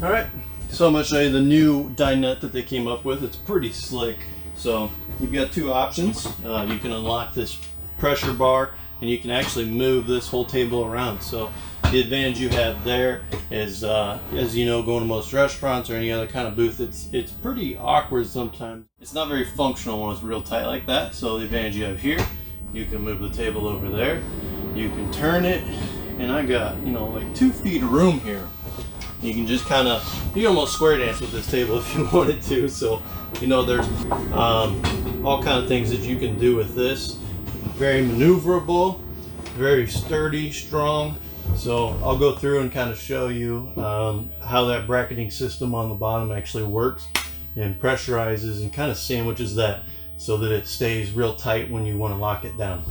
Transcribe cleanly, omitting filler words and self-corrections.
All right, so I'm gonna show you the new dinette that they came up with. It's pretty slick. So you've got two options. You can unlock this pressure bar, and you can actually move this whole table around. So the advantage you have there is, as you know, going to most restaurants or any other kind of booth, it's pretty awkward sometimes. It's not very functional when it's real tight like that. So the advantage you have here, you can move the table over there, you can turn it, and I got, you know, like 2 feet of room here. You can just kind of, you can almost square dance with this table if you wanted to. So, you know, there's all kind of things that you can do with this. Very maneuverable, very sturdy, strong. So I'll go through and kind of show you how that bracketing system on the bottom actually works and pressurizes and kind of sandwiches that so that it stays real tight when you want to lock it down.